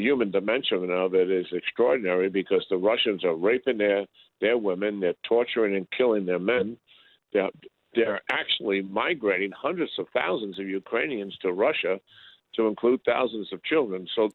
human dimension of it is extraordinary because the Russians are raping their women, they're torturing and killing their men. They're actually migrating hundreds of thousands of Ukrainians to Russia, to include thousands of children. So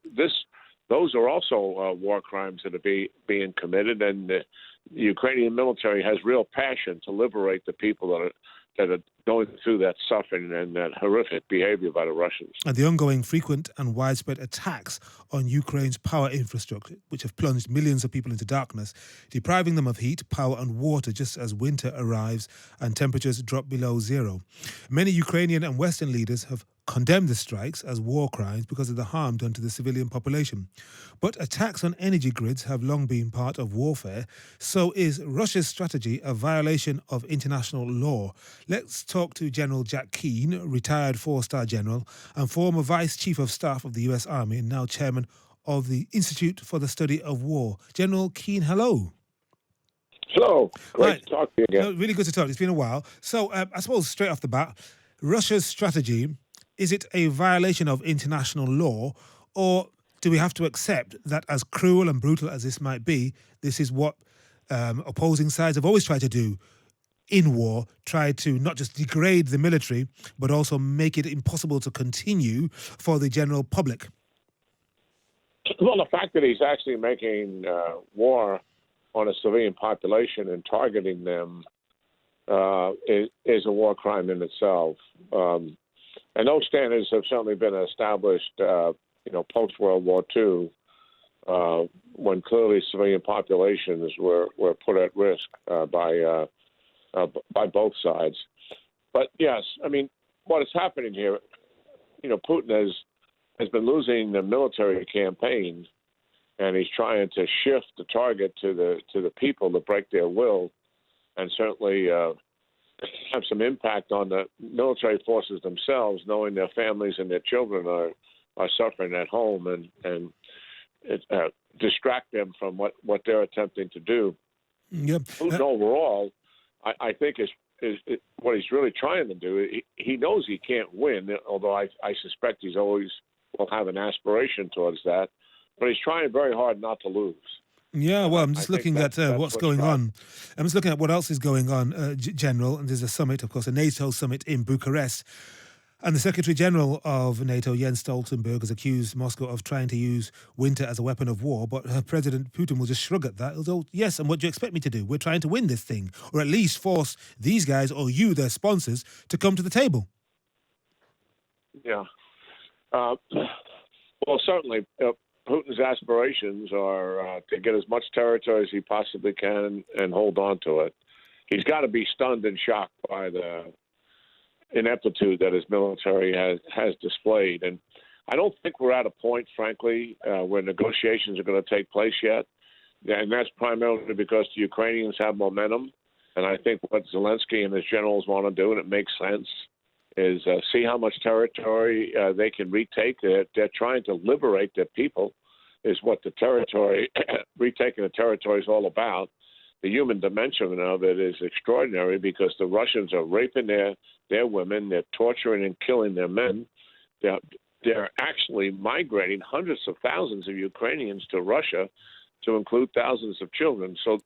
those are also war crimes that are being committed, and the Ukrainian military has real passion to liberate the people that are going through that suffering and that horrific behavior by the Russians. And the ongoing frequent and widespread attacks on Ukraine's power infrastructure, which have plunged millions of people into darkness, depriving them of heat, power and water just as winter arrives and temperatures drop below zero. Many Ukrainian and Western leaders have condemned the strikes as war crimes because of the harm done to the civilian population. But attacks on energy grids have long been part of warfare. So is Russia's strategy a violation of international law? Let's talk to General Jack Keane, retired four-star general and former Vice Chief of Staff of the U.S. Army and now chairman of the Institute for the Study of War. General Keane, hello. Hello. Great to talk to you again. No, really good to talk. It's been a while. So I suppose straight off the bat, Russia's strategy, is it a violation of international law, or do we have to accept that, as cruel and brutal as this might be, this is what opposing sides have always tried to do in war, try to not just degrade the military, but also make it impossible to continue for the general public? Well, the fact that he's actually making war on a civilian population and targeting them is a war crime in itself. And those standards have certainly been established, post-World War II, when clearly civilian populations were put at risk by both sides. But yes, I mean, what is happening here, Putin has been losing the military campaign, and he's trying to shift the target to the people to break their will, and certainly have some impact on the military forces themselves, knowing their families and their children are suffering at home, and distract them from what they're attempting to do. Yep. Putin overall, I think is what he's really trying to do. He knows he can't win, although I suspect he's always will have an aspiration towards that, but he's trying very hard not to lose. Yeah, well, I'm just looking at what's going on. I'm just looking at what else is going on, General. And there's a summit, of course, a NATO summit in Bucharest. And the Secretary General of NATO, Jens Stoltenberg, has accused Moscow of trying to use winter as a weapon of war. But President Putin will just shrug at that. He'll go, yes, and what do you expect me to do? We're trying to win this thing, or at least force these guys, or you, their sponsors, to come to the table. Yeah. Well, certainly, Putin's aspirations are to get as much territory as he possibly can and hold on to it. He's got to be stunned and shocked by the ineptitude that his military has displayed. And I don't think we're at a point, frankly, where negotiations are going to take place yet. And that's primarily because the Ukrainians have momentum. And I think what Zelensky and his generals want to do, and it makes sense, is see how much territory they can retake. They're trying to liberate their people, is what the territory, retaking the territory is all about. The human dimension of it is extraordinary because the Russians are raping their women, they're torturing and killing their men. They're actually migrating hundreds of thousands of Ukrainians to Russia, to include thousands of children. So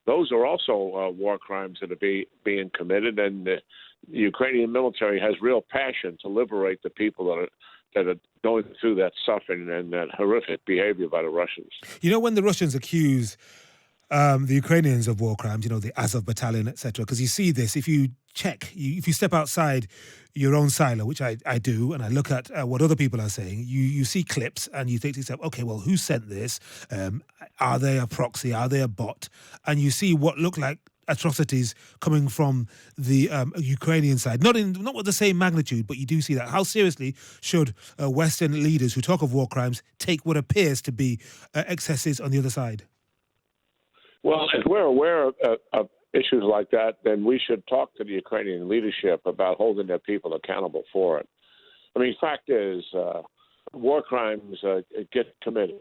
those are also war crimes that are being committed, and the Ukrainian military has real passion to liberate the people that are going through that suffering and that horrific behavior by the Russians. When the Russians accuse the Ukrainians of war crimes, the Azov battalion, etc., because you see this, if you step outside your own silo, which I do, and I look at what other people are saying, you see clips and you think to yourself, okay, well, who sent this? Are they a proxy? Are they a bot? And you see what look like atrocities coming from the Ukrainian side, not with the same magnitude, but you do see that. How seriously should Western leaders who talk of war crimes take what appears to be excesses on the other side? Well, if we're aware of issues like that, then we should talk to the Ukrainian leadership about holding their people accountable for it. I mean, fact is, war crimes get committed.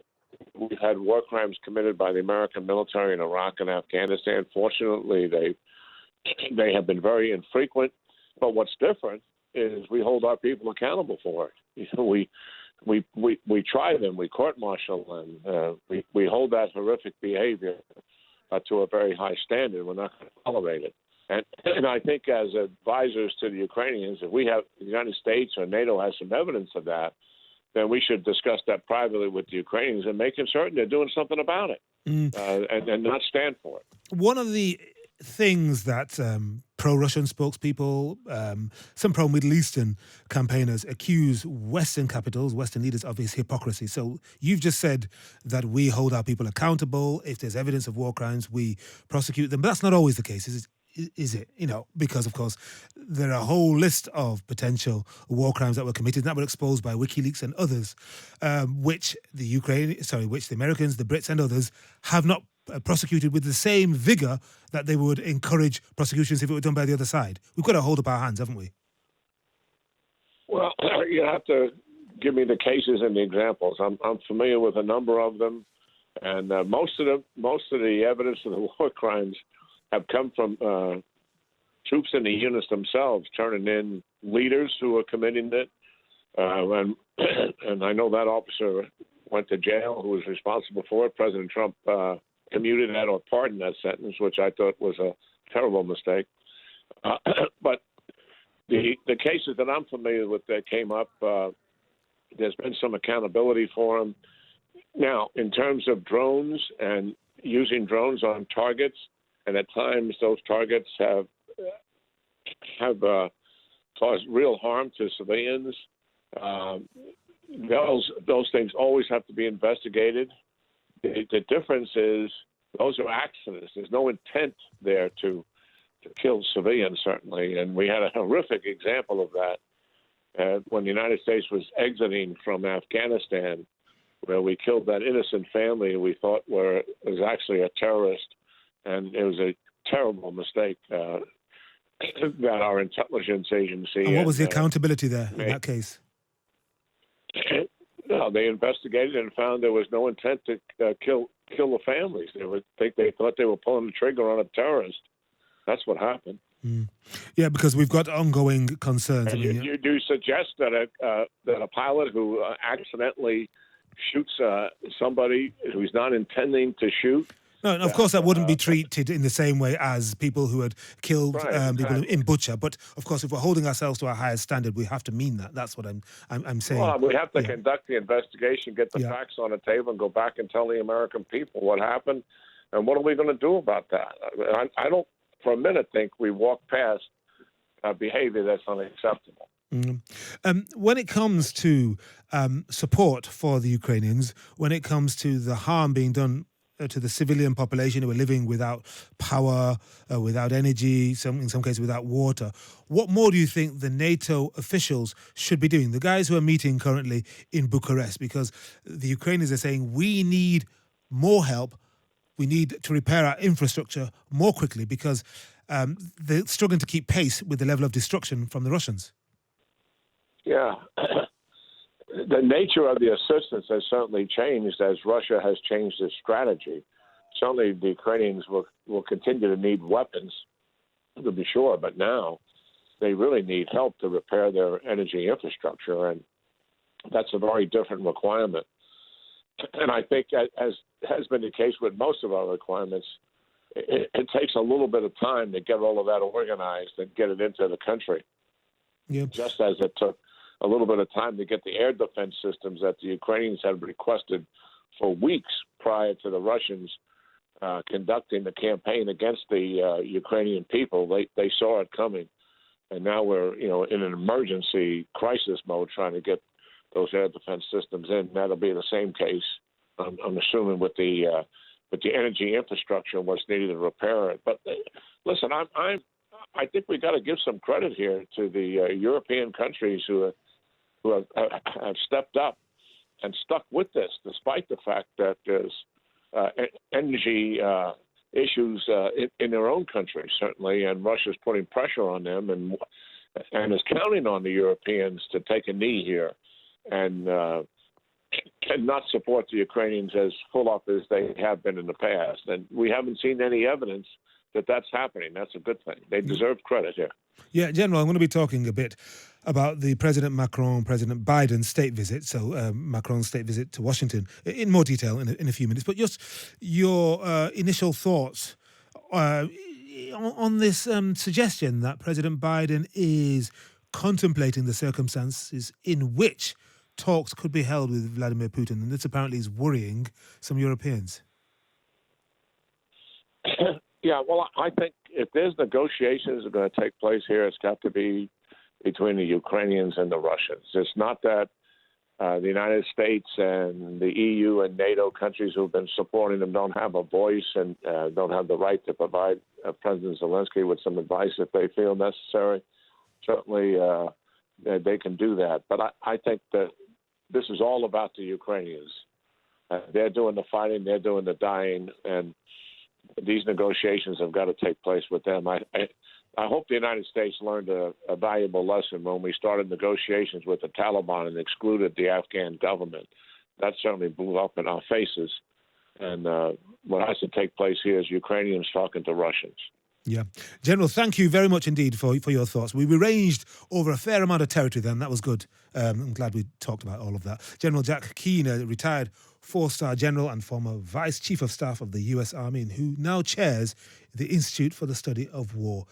We've had war crimes committed by the American military in Iraq and Afghanistan. Fortunately, they have been very infrequent. But what's different is we hold our people accountable for it. we try them, we court-martial them, we hold that horrific behavior to a very high standard. We're not going to tolerate it. And I think as advisors to the Ukrainians, if we have the United States or NATO has some evidence of that, then we should discuss that privately with the Ukrainians and make certain they're doing something about it and not stand for it. One of the things that pro-Russian spokespeople, some pro-Middle Eastern campaigners accuse Western capitals, Western leaders of is hypocrisy. So you've just said that we hold our people accountable. If there's evidence of war crimes, we prosecute them. But that's not always the case, is it? Because, of course, there are a whole list of potential war crimes that were committed that were exposed by WikiLeaks and others, which the Americans, the Brits and others have not prosecuted with the same vigor that they would encourage prosecutions if it were done by the other side. We've got to hold up our hands, haven't we? Well, you have to give me the cases and the examples. I'm familiar with a number of them, and most of the evidence of the war crimes have come from troops in the units themselves turning in leaders who are committing it. And I know that officer went to jail who was responsible for it. President Trump commuted that or pardoned that sentence, which I thought was a terrible mistake. But the cases that I'm familiar with that came up, there's been some accountability for them. Now, in terms of drones and using drones on targets, and at times those targets have caused real harm to civilians. Those things always have to be investigated. The difference is those are accidents. There's no intent there to kill civilians, certainly. And we had a horrific example of that when the United States was exiting from Afghanistan, where we killed that innocent family we thought was actually a terrorist. And it was a terrible mistake that our intelligence agency. And what was the accountability there in that case? No, they investigated and found there was no intent to kill the families. They thought they were pulling the trigger on a terrorist. That's what happened. Yeah, because we've got ongoing concerns. You do suggest that a pilot who accidentally shoots somebody who's not intending to shoot. No, of course that wouldn't be treated in the same way as people who had killed people in Bucha. But of course, if we're holding ourselves to a higher standard, we have to mean that. That's what I'm saying. Well, we have to conduct the investigation, get the facts on the table, and go back and tell the American people what happened, and what are we going to do about that? I don't, for a minute, think we walk past behavior that's unacceptable. When it comes to support for the Ukrainians, when it comes to the harm being done to the civilian population who are living without power, without energy, in some cases without water, what more do you think the NATO officials should be doing? The guys who are meeting currently in Bucharest, because the Ukrainians are saying we need more help, we need to repair our infrastructure more quickly because they're struggling to keep pace with the level of destruction from the Russians. Yeah. The nature of the assistance has certainly changed as Russia has changed its strategy. Certainly the Ukrainians will continue to need weapons, to be sure, but now they really need help to repair their energy infrastructure, and that's a very different requirement. And I think, as has been the case with most of our requirements, it takes a little bit of time to get all of that organized and get it into the country, just as it took a little bit of time to get the air defense systems that the Ukrainians had requested for weeks prior to the Russians conducting the campaign against the Ukrainian people. They saw it coming, and now we're in an emergency crisis mode trying to get those air defense systems in. That'll be the same case, I'm assuming, with the energy infrastructure and what's needed to repair it. But listen, I think we got to give some credit here to the European countries who have stepped up and stuck with this, despite the fact that there's energy issues in their own country, certainly, and Russia's putting pressure on them and is counting on the Europeans to take a knee here and not support the Ukrainians as full up as they have been in the past. And we haven't seen any evidence that that's happening. That's a good thing. They deserve credit here. Yeah, General, I'm going to be talking a bit about the President Macron, President Biden state visit. So Macron's state visit to Washington in more detail in a few minutes. But just your initial thoughts on this suggestion that President Biden is contemplating the circumstances in which talks could be held with Vladimir Putin, and this apparently is worrying some Europeans. Yeah, well, I think if there's negotiations that are going to take place here, it's got to be between the Ukrainians and the Russians. It's not that the United States and the EU and NATO countries who've been supporting them don't have a voice and don't have the right to provide President Zelensky with some advice if they feel necessary. Certainly, they can do that. But I think that this is all about the Ukrainians. They're doing the fighting, they're doing the dying, and these negotiations have got to take place with them. I hope the United States learned a valuable lesson when we started negotiations with the Taliban and excluded the Afghan government. That certainly blew up in our faces. And what has to take place here is Ukrainians talking to Russians. Yeah. General, thank you very much indeed for your thoughts. We ranged over a fair amount of territory then. That was good. I'm glad we talked about all of that. General Jack Keane, a retired four-star general and former Vice Chief of Staff of the U.S. Army, and who now chairs the Institute for the Study of War.